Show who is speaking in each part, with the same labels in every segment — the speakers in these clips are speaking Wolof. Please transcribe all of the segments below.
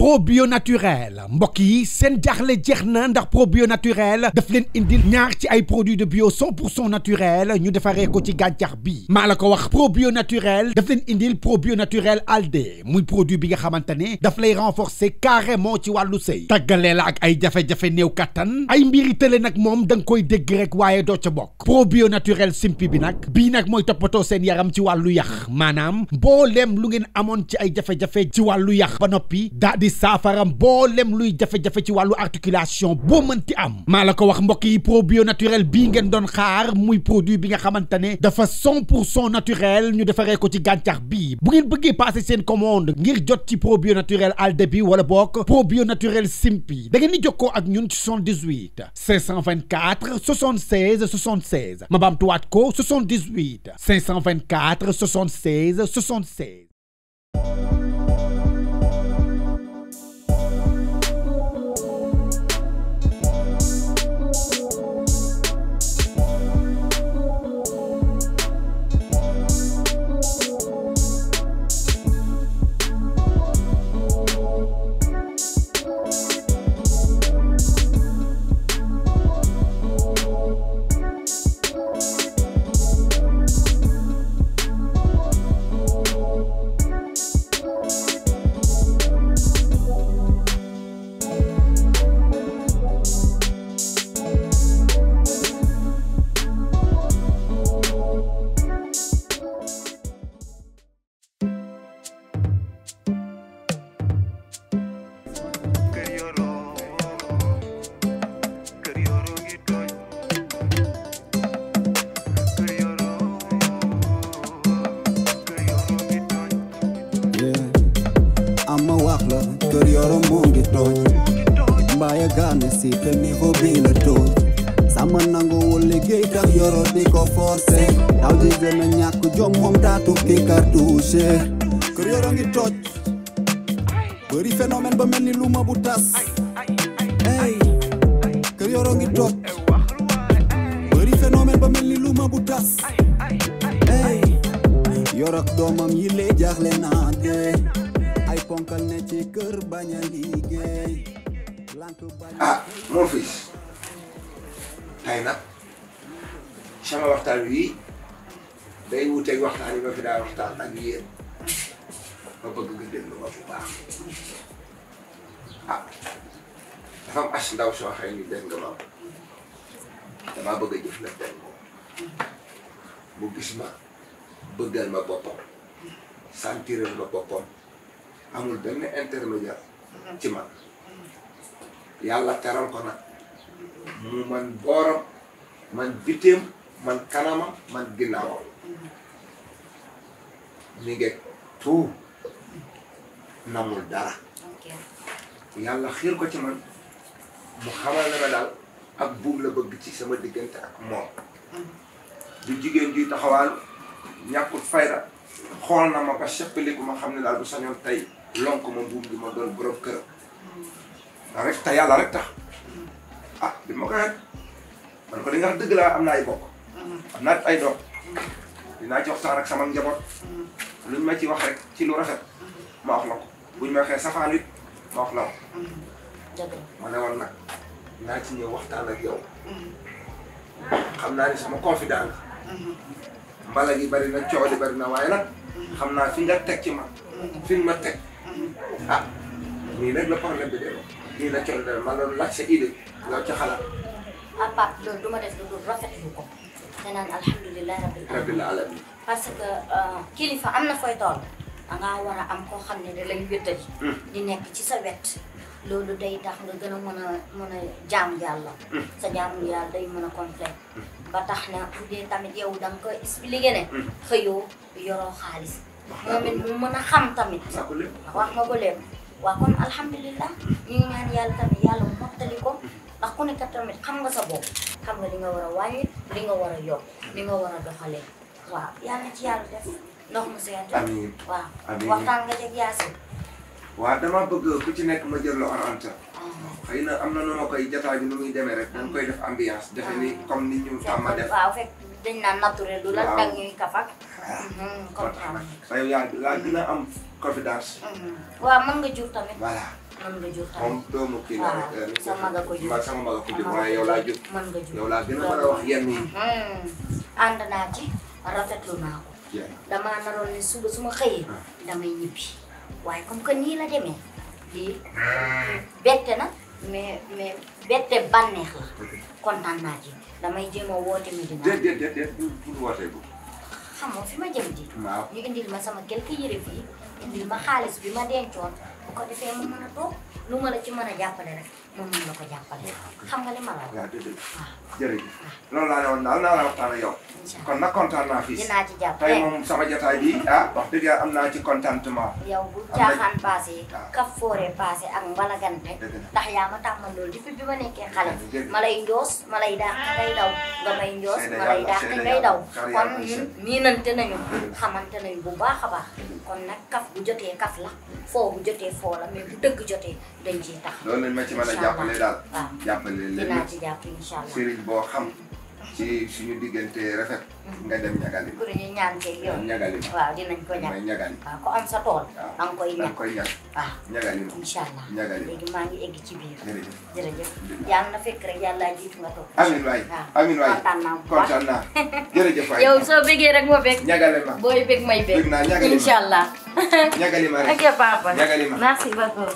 Speaker 1: probio naturel mbokk yi seen jaaxle jeex na ndax probio naturel daf leen indil ñaar ci ay produits de bio 100% naturel ñu defaree ko ci gàncax bi maa la ko wax probio naturel daf leen indil probio naturel alde muy produit bi nga xamante ne daf lay renforcer carrément ci wàllu sëy tàggalee la ak ay jafe-jafe néew kattan ay mbiri tële nag moom da nga koy dégg rek waaye doo ca bokk probio naturel simpi bi nag bii nag mooy toppatoo seen yaram ci wàllu yax maanaam mbooleem lu ngeen amoon ci ay jafe-jafe ci wàllu yax ba noppi daal di saafara mbooleem luy jafe-jafe ci wàllu articulation boo mënti am maa la ko wax mbokk yi probio naturel bii ngeen doon xaar muy produit bi nga xamante ne dafa 100% naturel ñu defaree ko ci gàncax bi bu ngeen bëggee passer seen commande ngir jot ci probio naturel alde bi wala bokk probio naturel simpi da ngeen di jokkoo ak ñun ci 78 524 76 76 ma baamtuwaat ko 78 524 76 76.
Speaker 2: Ama wax la kër yoro mu ngi tooñ mbaaya gaane si te niveau bi la tooñ sama nanguwul liggéey tax yoro di ko forcé daw di gën a ñàkk jom moom taatu ki cartouche kër yoro ngi toj bëri phénomène ba mel ni lu ma bu tas hey kër yoro ngi toj bëri phénomène ba mel ni lu ma bu tas hey yorok doomam yi lee jaaxle naa dee ay ponkal ne ci kër bañ a liggéey
Speaker 3: mon fils tey nag sama waxtaan wi day wuteeg waxtaan yi ma fi daa waxtaan ak yéen ma bëgg nga déglu ma bu baax dafa am as ndaw soo xëy ni dégg nga ma damaa bëgg a jëflante moom mu gis ma bëggal ma boppam sentiral ma boppam amul benn intermédiaire ci man yàlla teral ko nag mu man booram man bitéem man kanamam man ginnaawam mi ngi tout namul dara yàlla xiir ko ci man mu xamal ne ma daal ak buum la bëgg ci sama diggante ak moom du jigéen juy taxawal ñàkkut fayda xool na ma ba seppaliku ma xam ne daal bu sañoon tey lonk ma buum bi ma doon borom këram rek te yàlla rek tax bi ma ko xet man ko li nga wax dëgg laa am na ay bokk am naa ay doom dinaa ci waxtaan ak sama njaboot luñ ma ci wax rek ci lu rafet ma wax la ko buñ ma waxee safaan it ma wax la ko ma ne woon nag naa ci ñëw waxtaan ak yow xam naa ni sama confident mbala gi bari na coow li bari na waaye nag xam naa fi nga teg ci ma fi nga ma teg nii nag la problème bi demee nii la coow li ma doon laaj sa idée loo ci xalaat
Speaker 4: Pape loolu du ma def lu dul rafetlu ko te naan alhamdulilah rabbil alamin parce que kilifa am na fooy tool dangaa war a am koo xam ne da lañ wéttali di nekk ci sa wet loolu day tax nga gën a mën a jaamu yàlla sa jaamu yàlla day mën a complet ba tax na bu dee tamit yow da nga ko expliqué ne xëyoo yoroo xaalis moom it mu mën a xam tamit wax nga ko lépp waaw kon alhamdulilah ñu ngi ñaan yàlla tamit yàlla mu mottali ko ndax ku nekk tamit xam nga sa bopp xam nga li nga war a wàññi li nga war a yokk li nga war a doxalee waaw yàlla na ci yàlla def ndox mu seet
Speaker 3: amiin
Speaker 4: waaw
Speaker 3: amiin
Speaker 4: waxtaan nga jeg Yaasin
Speaker 3: waaw dama bëgg ku ci nekk ma jël la orienté xëy na am na nu ma koy jotaay bi nu muy demee rek dañ koy def ambiance defe ni comme ni ñu tàmm def
Speaker 4: waaw fekk dañ naan naturel du la dang ñuy kafak comprendre
Speaker 3: yow yaa laa gën a am confidence
Speaker 4: waaw mën nga jur tamit
Speaker 3: voilà
Speaker 4: mën nga jur
Speaker 3: moom doomu kii la rek.
Speaker 4: sa mag a ko jur
Speaker 3: sama mag a ko jur waaye yow laa jur.
Speaker 4: mën nga jur
Speaker 3: yow laa gën a mën a wax yenn yi.
Speaker 4: ànd naa ci rafetlu naa ko. damaa naroon ne suba su ma xëyee. damay ñibbi waaye comme que nii la demee lii bette na mais bette bànneex la kontaan naa ci damay jéem a woote Medina.
Speaker 3: déet pour wootee ko.
Speaker 4: xam nga fi ma jëm di.
Speaker 3: waaw
Speaker 4: ñu indil ma sama quelques yére fii indil ma xaalis bi ma dencoon bu ko defee ma mën a toog lu ma la ci mën a jàppale rek ma mën la ko jàppale xam nga li ma la wax.
Speaker 3: waaw dëgg la jërëjëf loolu laa ne woon daal naa la waxtaan ak yow. kon nag kontaan naa fii.
Speaker 4: dinaa ci jàpp
Speaker 3: tey moom sama jotaay bi wax dëgg yàlla am naa ci contentement.
Speaker 4: yow bu caaxaan passé kaf fooree passé ak mbalagante ndax yaa ma tàmmal loolu depuis bi ma nekkee xale ma lay njoos ma lay dàq ngay daw nga may njoos ma lay dàq ngay daw kon ñun miinante nañu xamante nañu bu baax a baax kon nag kaf bu jotee kaf la foo bu jotee foo la mais bu dëgg jotee dañ ciy tax.
Speaker 3: loolu lañ ma ci mën a jàppale daal.
Speaker 4: waaw
Speaker 3: jàppale leen
Speaker 4: dinaa ci jàpp incha allah.
Speaker 3: sëriñ boo xam ci suñu diggante rafet. nga dem ñagali.
Speaker 4: pour ñu ñaan ceeg yow.
Speaker 3: ñagali
Speaker 4: waaw dinañ ko ñaan.
Speaker 3: mooy ñagali.
Speaker 4: waaw ku am sa tool. da nga koy ñaan waaw.
Speaker 3: ñagali
Speaker 4: incha allah
Speaker 3: ñagali
Speaker 4: léegi maa ngi egg ci biir.
Speaker 3: jërëjëf
Speaker 4: yàlla na fekk rek yàlla jiitu nga toog.
Speaker 3: amiin waay amiin waay kontaan naa jërëjëf waay.
Speaker 4: yow soo bëggee rek ma bëgg.
Speaker 3: ñagale ma
Speaker 4: booy bëgg may bëgg.
Speaker 3: bëgg naa ñagali ma
Speaker 4: incha allah.
Speaker 3: ñagali ma rek
Speaker 4: ok papa.
Speaker 3: ñagali ma
Speaker 4: merci beaucoup.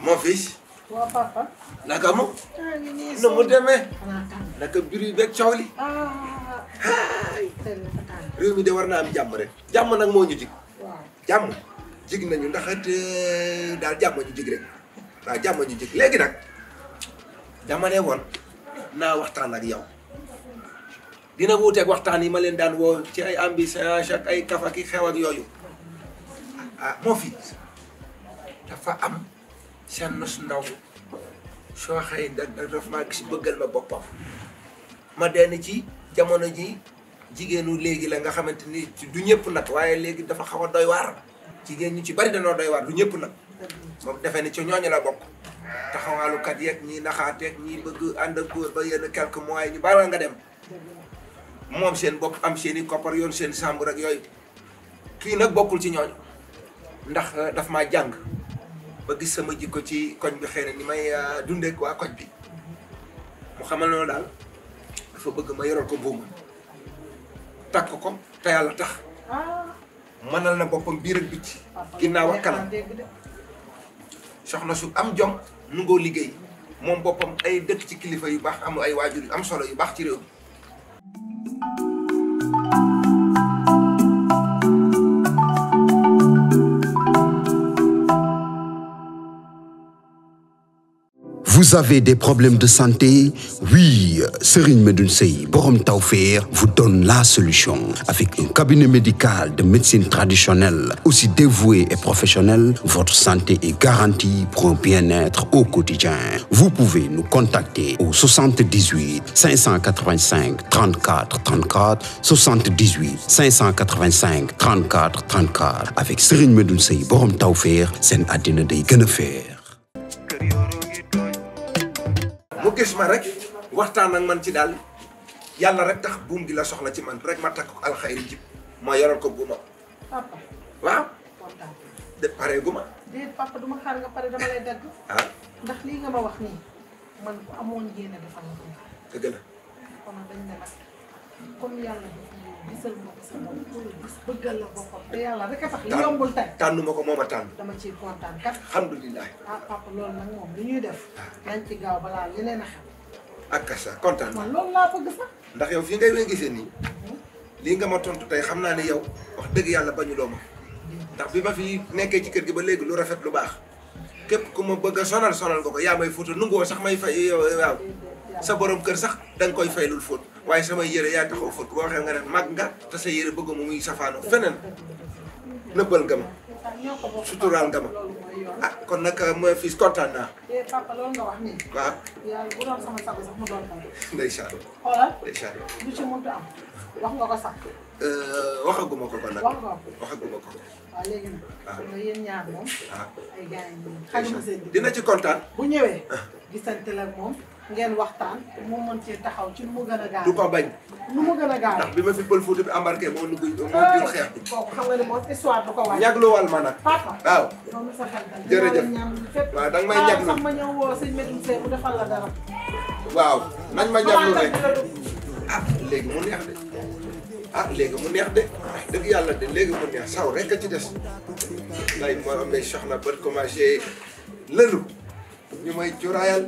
Speaker 3: mon fils.
Speaker 5: waaw papa.
Speaker 3: naka mu. nu mu demee. naka biir yi beeg coow li. réew mi de war naa am jàmm rek. jàmm nag moo ñu jig. jàmm jig nañu ndax daal jàmm ñu jig rek. waaw jàmm ñu jig léegi nag dama ne woon naa waxtaan ak yow. dina wuuteeg waxtaan yi ma leen daan woo ci ay ambition ak ay kaf ak i xew ak yooyu. mon fils dafa am. seen nos ndaw soo xëy daf maa gis bëggal ma boppam ma denn ci jamono ji jigéenu léegi la nga xamante ni du ñëpp nag waaye léegi dafa xaw a doy waar jigéen ñu ci bari dañoo doy waar du ñëpp nag moom defee ni ci ñooñu la bokk taxawaalukat yeeg ñii naxaateeg ñii bëgg ànd ak góor ba yenn quelques mois ñu bari nga dem moom seen bopp am seen i koppar yoon seen sàmbur ak yooyu kii nag bokkul ci ñooñu ndax daf maa jàng ba gis sama jikko ci koñ bi xëy na ni may dundee waa koñ bi mu xamal noonu daal dafa bëgg ma yoral ko buuma takk ko te yàlla tax mënal na boppam biir ak bitti ginnaaw ak kanam soxna su am jom nu ngoo liggéey moom boppam ay dëkk ci kilifa yu baax am ay waajur yu am solo yu baax ci réew mi.
Speaker 6: Vous avez des problèmes de santé? Oui, Serigne Medoune Seye Borom Tawfekh vous donne la solution. Avec un cabinet médical de médecine traditionnelle aussi dévoué et professionnel, votre santé est garantie pour un bien-être au quotidien. Vous pouvez nous contacter au 78 585 34 34 78 585 34 34. Avec Serigne Medoune Seye Borom Tawfekh seen àddina day gën a feer.
Speaker 3: mu gis ma rek waxtaan ak man ci daal yàlla rek tax buum gi la soxla ci man rek ma takk ko alxayri jib ma yoral ko buuma.
Speaker 5: papa.
Speaker 3: waaw. de pare gu ma.
Speaker 5: déet papa duma xaar nga pare dama lay dagg. ndax lii nga ma wax nii man ku amoon yéene defal nga ko.
Speaker 3: dëgg la.
Speaker 5: kon dañ ne nag comme yàlla gisal ma ko sa bopp pour gis bëggal la boppam te yàlla rek a tax li yombul tey.
Speaker 3: tànnu ma ko moom a tànn.
Speaker 5: dama ciy kontaan kat.
Speaker 3: alhamdulilah.
Speaker 5: papa loolu nag moom li ñuy def. nañ ci gaaw balaa leneen a xew.
Speaker 3: ak kasa kontaan
Speaker 5: man loolu laa bëgg sax.
Speaker 3: ndax yow fii ngay wéy gisee nii lii nga ma tontu tey xam naa ne yow wax dëgg yàlla bañuloo ma ndax bi ma fi nekkee ci kër gi ba léegi lu rafet lu baax képp ku ma bëgg a sonal nga ko yaa may fóotal nungoo sax may fay waaw sa borom kër sax da nga koy faylul fóot waaye samay yére yaa taxaw fóot boo waxee nga ne mag nga te sa yére bëgg mu muy safaanoo feneen nëbbal nga ma suturaal nga ma kon nag mooy fii kontaan naa.
Speaker 5: papa loolu nga wax nii.
Speaker 3: waaw.
Speaker 5: yàlla bu doon sama sago sax mu doon tey.
Speaker 3: ndeysaan.
Speaker 5: xoolal.
Speaker 3: ndeysaan.
Speaker 5: lu ci mënut am wax nga ko sax.
Speaker 3: waxaguma ko kon nag.
Speaker 5: wax nga ko.
Speaker 3: waxaguma ko.
Speaker 5: waaw léegi nag. xam nga yéen ñaar moom. ay gars yi
Speaker 3: dina ci kontaan.
Speaker 5: bu ñëwee. gisante la moom ngeen waxtaan mu mën cee taxaw ci lu mu gën a gaaw.
Speaker 3: du ko bañ.
Speaker 5: lu mu gën a gaaw.
Speaker 3: ndax bi ma fi pël Fuuta bi embarqué moo nu moo jur xeex bi.
Speaker 5: kooku xam nga ne moom histoire du ko wàññi.
Speaker 3: ñagluwal ma nag.
Speaker 5: papa
Speaker 3: waaw.
Speaker 5: loolu sa xel dal.
Speaker 3: jërëjëf
Speaker 5: waaw
Speaker 3: da nga may ñaglu
Speaker 5: sax ma ñëw woo sëñ Medoune Seye mu defal la dara.
Speaker 3: waaw nañ ma ñaglu rek. ah léegi mu neex de. ah léegi mu neex de. dëgg yàlla de léegi mu neex saw rek a ci des. lay moo amee soxna ba commencé lëlu ñu may curaayal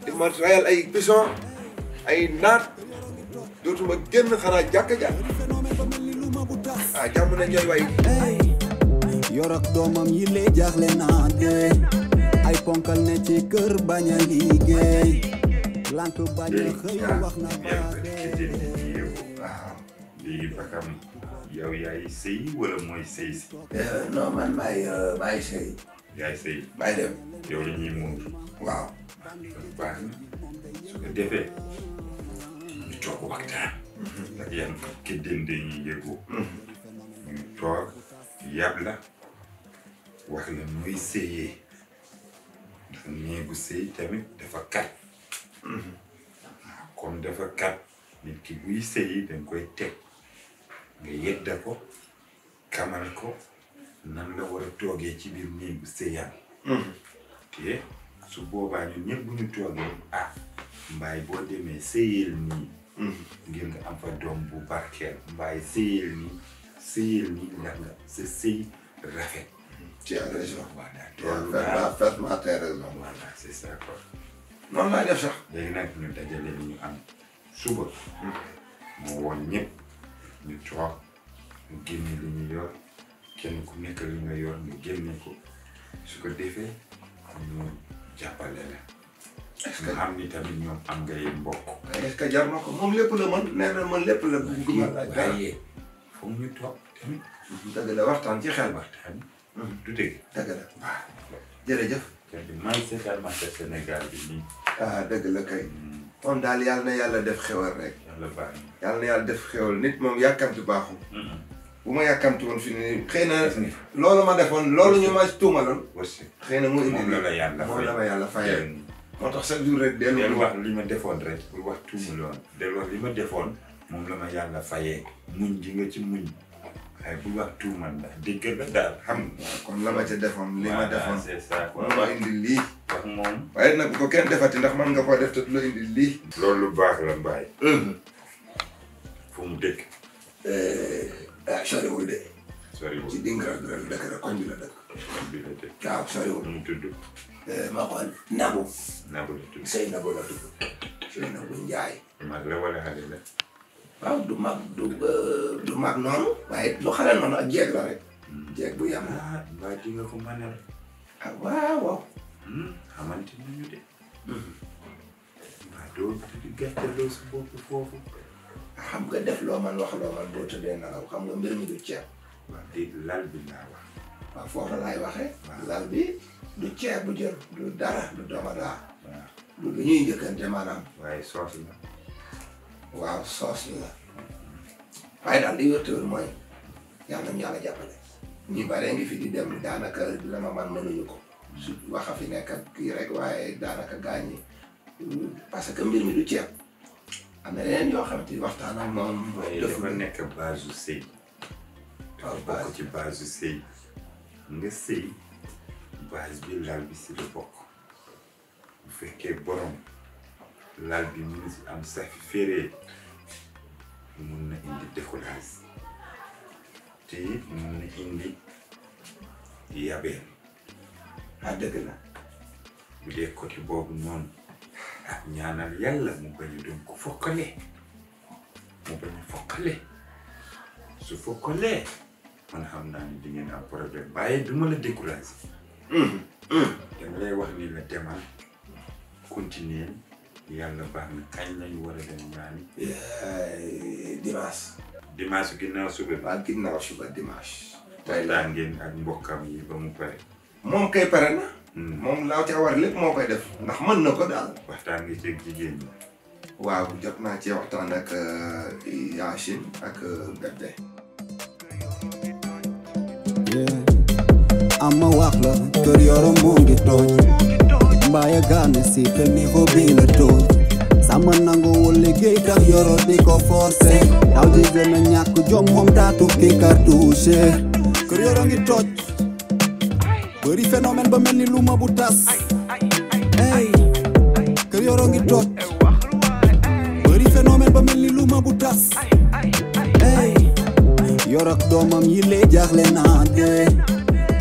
Speaker 3: di ma rayal ay bison ay naat dootuma génn xanaa jàkk-jàkk ah jàmm na ñooy way
Speaker 2: yor ak doomam yi lee jaaxle naa de ay ponkal ne ci kër bañ a liggéey lank bañ a xëy wax na
Speaker 7: waaw léegi bakam yow yaay sëy wala mooy sëy si
Speaker 3: non man maay sëy
Speaker 7: yaay sëy
Speaker 3: maay dem
Speaker 7: yow la ñuy muur
Speaker 3: waaw
Speaker 7: baax na su ko defee ñu toog waxtaan ak yan kéddénde ñi yëgu ñu toog yàb la wax la muy sëyee ndax néegu sëy tamit dafa kat comme dafa kat nit ki buy sëyi dañ koy teg nga yedda ko kamal ko nan la war a toogee ci biir néegu sëyam te su boobaa ñun ñëpp bu ñu toogee ah mbaay boo demee sëyeel nii ngir nga am fa doom bu barkeel mbaay sëyeel nii ndax nga sa sëy rafet.
Speaker 3: tu as raison.
Speaker 7: voilà
Speaker 3: parfaitement raison.
Speaker 7: voilà c'est ça quoi.
Speaker 3: noonu laa def sax.
Speaker 7: léegi nag ñu dajale li ñu am suba. moo woon ñëpp ñu toog ñu génne li ñu yor kenn ku nekk li nga yor nga génne ko su ko defee ñu jàppale la. est-ce que xam ni tamit ñoom am ngay mbokk.
Speaker 3: est-ce que jar na ko moom lépp la mën nee na man lépp la bëgg ma laaj.
Speaker 7: waaye foog ñu toog tamit.
Speaker 3: dëgg la waxtaan ci xel ba.
Speaker 7: waxtaan du dëgg.
Speaker 3: dëgg la waaw jërëjëf.
Speaker 7: kër gi maa ngi seetaan marché Sénégal bi nii.
Speaker 3: ah dëgg la kay. moom daal yàlla na yàlla def xewal rek.
Speaker 7: yàlla baax na.
Speaker 3: yàlla na yàlla def xewal nit moom yàkkamti baaxul. bu ma yàkkamti woon fi nii xëy na loolu ma defoon loolu ñu ma tuumaloon.
Speaker 7: aussi
Speaker 3: xëy na mu indi
Speaker 7: moom la yàlla
Speaker 3: moom la ma yàlla fayal. moo tax chaque jour rek
Speaker 7: del wax li ma defoon rek bul wax tuumaloon del wax li ma defoon moom la ma yàlla fayee muñ ji nga ci muñ waaye bul wax tuumal ndax dégg la daal xam nga.
Speaker 3: comme la ma ca defoon li ma defoon
Speaker 7: c'est ça quoi
Speaker 3: moo ma indi lii.
Speaker 7: wax moom.
Speaker 3: waaye nag bu ko kenn defati ndax man nga koo def te du la indi lii.
Speaker 7: loolu lu baax la mbaay. fu mu dëkk.
Speaker 3: ah soriwul de.
Speaker 7: soriwul
Speaker 3: ci dinga bi la dëkk rek koñ bi la dëkk.
Speaker 7: koñ bi la dëkk.
Speaker 3: waaw soriwul.
Speaker 7: nu mu tudd.
Speaker 3: ma xool Nabou.
Speaker 7: Nabou la tudd.
Speaker 3: Sey Nabou la tudd. Sey Nabou Njaay.
Speaker 7: mag la wala xale la.
Speaker 3: waaw du mag noonu. waaye lu xale noonu ak jeeg la rek. jeeg bu yam la.
Speaker 7: ah mbaa di nga ko mënal.
Speaker 3: ah waaw waaw.
Speaker 7: xamante nañu de. mbaa doo gàttaloo sa bopp foofu.
Speaker 3: xam nga def loo man wax loo man boo tëddee nelaw xam nga mbir mi du ceeb.
Speaker 7: waaw dégg lal bi laa wax.
Speaker 3: waaw foofu laay waxee. lal bi du ceeb bu jël du dara du domadaa.
Speaker 7: waaw
Speaker 3: du lu ñuy njëkkante maanaam.
Speaker 7: waaye soos la.
Speaker 3: waaw soos la. waaye daal li wërtëwër mooy yàlla nañu yàlla jàppale. ñu bare ngi fi di dem daanaka la ma man mënuñu ko. su waxa fi nekk ak kii rek waaye daanaka gaañ yi parce que mbir mi du ceeb. am na yeneen yoo xamante ni waxtaan ak moom.
Speaker 7: waaye dafa nekk base su sëy.
Speaker 3: waaw
Speaker 7: dafa bokk ci base su sëy. nga sëy base bi lal bi si la bokk. bu fekkee borom lal bi mu ngi si am safi féré mun na indi décollage te mun na indi yabeel.
Speaker 3: ah dëgg la.
Speaker 7: bu dee côté boobu noonu ak ñaanal yàlla mu bañ a doon ko fokkale mu bañ a fokkale su fokkalee man xam naa ni di ngeen am problème waaye du ma la découragé. dama lay wax ni la demal continuer yàlla baax na kañ lañu war a dem ñaani.
Speaker 3: dimanche.
Speaker 7: dimanche ginnaaw suba.
Speaker 3: waaw ginnaaw suba dimanche.
Speaker 7: tey laa ngeen ak mbokkam yi ba mu pare.
Speaker 3: moom kay pare na. moom laaw ca war lépp moo koy def. ndax mën na ko daal.
Speaker 7: waxtaan nga ceeg jigéen ñi.
Speaker 3: waaw jot naa cee waxtaan ak Yacine ak Bébé.
Speaker 2: ama wax la kër yoro mu ngi tooñ mbaya gane si te niveau bi la tool sama nanguwul liggéey tax yoro di ko forcé daw di gën a ñàkk jom moom taatu ki cartouche kër yoro ngi toj bëri phénomène ba mel ni lu ma bu tas hey kër yoro ngi toj bëri phénomène ba mel ni lu ma bu tas hey yoro ak doomam yi lee jaaxle naa de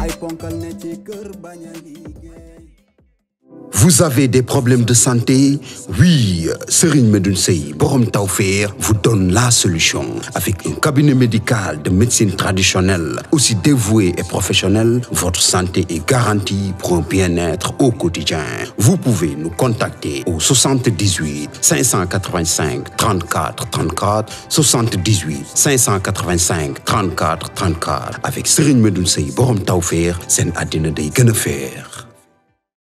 Speaker 2: ay ponkal ne ci kër bañ a liggéey.
Speaker 6: Vous avez des problèmes de santé? Oui, Serigne Medoune Seye Borom Tawfekh vous donne la solution. Avec un cabinet médical de médecine traditionnelle, aussi dévoué et professionnel, votre santé est garantie pour un bien-être au quotidien. Vous pouvez nous contacter au 78 585 34 34, 78 585 34 34. Avec Serigne Medoune Seye Borom Tawfekh, seen àddina day gën a feex.